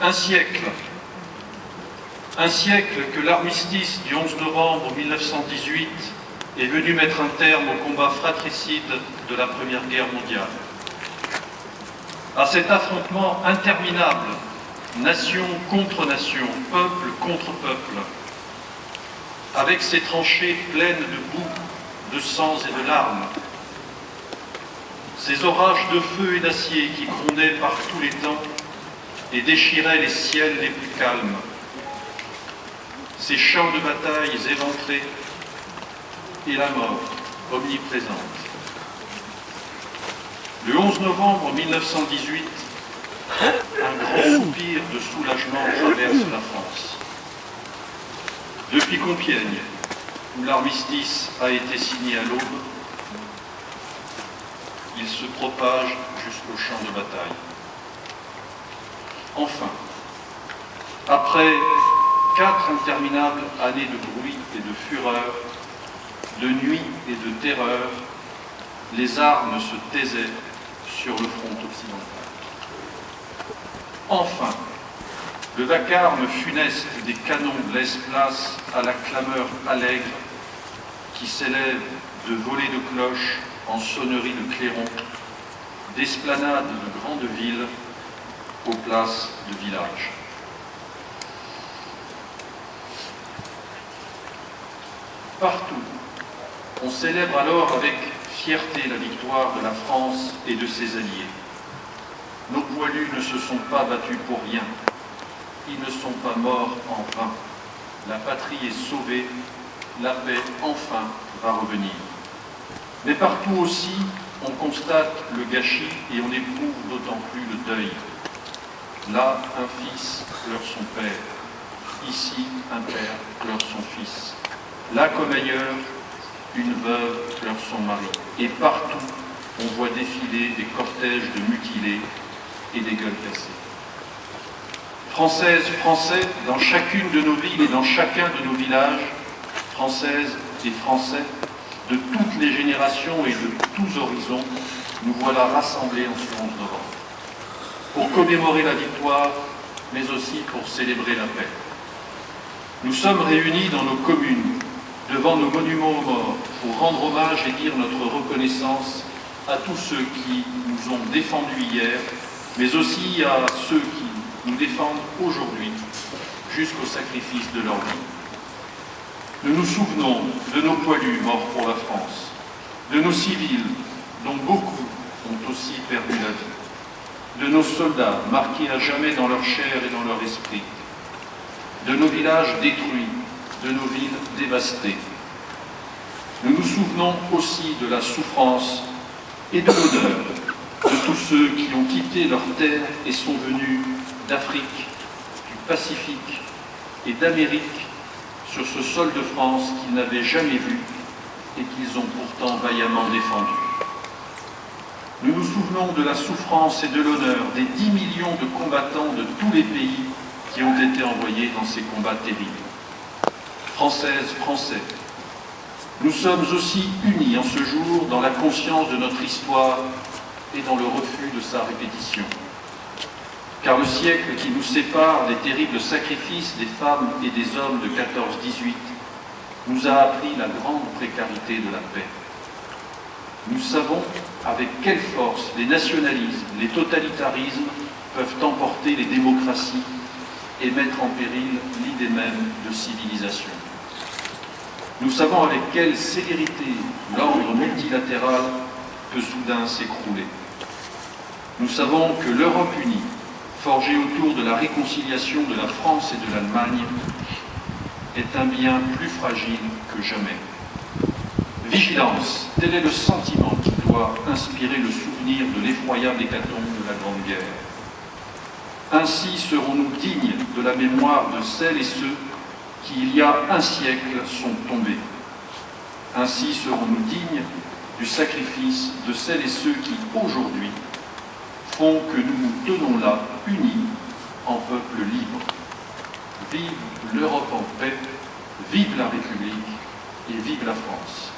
Un siècle que l'armistice du 11 novembre 1918 est venu mettre un terme au combat fratricide de la Première Guerre mondiale. À cet affrontement interminable, nation contre nation, peuple contre peuple, avec ses tranchées pleines de boue, de sang et de larmes, ces orages de feu et d'acier qui grondaient par tous les temps et déchiraient les ciels les plus calmes, ces champs de batailles éventrés et la mort omniprésente. Le 11 novembre 1918, un grand soupir de soulagement traverse la France. Depuis Compiègne, où l'armistice a été signé à l'aube, il se propage jusqu'au champ de bataille. Enfin, après 4 interminables années de bruit et de fureur, de nuit et de terreur, les armes se taisaient sur le front occidental. Enfin, le vacarme funeste des canons laisse place à la clameur allègre qui s'élève de volées de cloches en sonnerie de clairons, d'esplanades de grandes villes aux places de villages. Partout, on célèbre alors avec fierté la victoire de la France et de ses alliés. Nos poilus ne se sont pas battus pour rien. Ils ne sont pas morts en vain. La patrie est sauvée. La paix, enfin, va revenir. Mais partout aussi, on constate le gâchis et on éprouve d'autant plus le deuil. Là, un fils pleure son père. Ici, un père pleure son fils. Là comme ailleurs, une veuve pleure son mari. Et partout, on voit défiler des cortèges de mutilés et des gueules cassées. Françaises, Français, dans chacune de nos villes et dans chacun de nos villages, Françaises et Français, de toutes les générations et de tous horizons, nous voilà rassemblés en ce 11 novembre, pour commémorer la victoire, mais aussi pour célébrer la paix. Nous sommes réunis dans nos communes, devant nos monuments aux morts, pour rendre hommage et dire notre reconnaissance à tous ceux qui nous ont défendus hier, mais aussi à ceux qui nous défendent aujourd'hui, jusqu'au sacrifice de leur vie. Nous nous souvenons de nos poilus morts pour la France, de nos civils, dont beaucoup ont aussi perdu la vie, de nos soldats marqués à jamais dans leur chair et dans leur esprit, de nos villages détruits, de nos villes dévastées. Nous nous souvenons aussi de la souffrance et de l'honneur de tous ceux qui ont quitté leur terre et sont venus d'Afrique, du Pacifique et d'Amérique sur ce sol de France qu'ils n'avaient jamais vu et qu'ils ont pourtant vaillamment défendu. Nous nous souvenons de la souffrance et de l'honneur des 10 millions de combattants de tous les pays qui ont été envoyés dans ces combats terribles. Françaises, Français, nous sommes aussi unis en ce jour dans la conscience de notre histoire et dans le refus de sa répétition. Car le siècle qui nous sépare des terribles sacrifices des femmes et des hommes de 14-18 nous a appris la grande précarité de la paix. Nous savons avec quelle force les nationalismes, les totalitarismes peuvent emporter les démocraties et mettre en péril l'idée même de civilisation. Nous savons avec quelle célérité l'ordre multilatéral peut soudain s'écrouler. Nous savons que l'Europe unie, forgée autour de la réconciliation de la France et de l'Allemagne, est un bien plus fragile que jamais. Vigilance, tel est le sentiment qui doit inspirer le souvenir de l'effroyable hécatombe de la Grande Guerre. Ainsi serons-nous dignes de la mémoire de celles et ceux qui, il y a un siècle, sont tombés. Ainsi serons-nous dignes du sacrifice de celles et ceux qui, aujourd'hui, font que nous nous tenons là, unis, en peuple libre. Vive l'Europe en paix, vive la République et vive la France.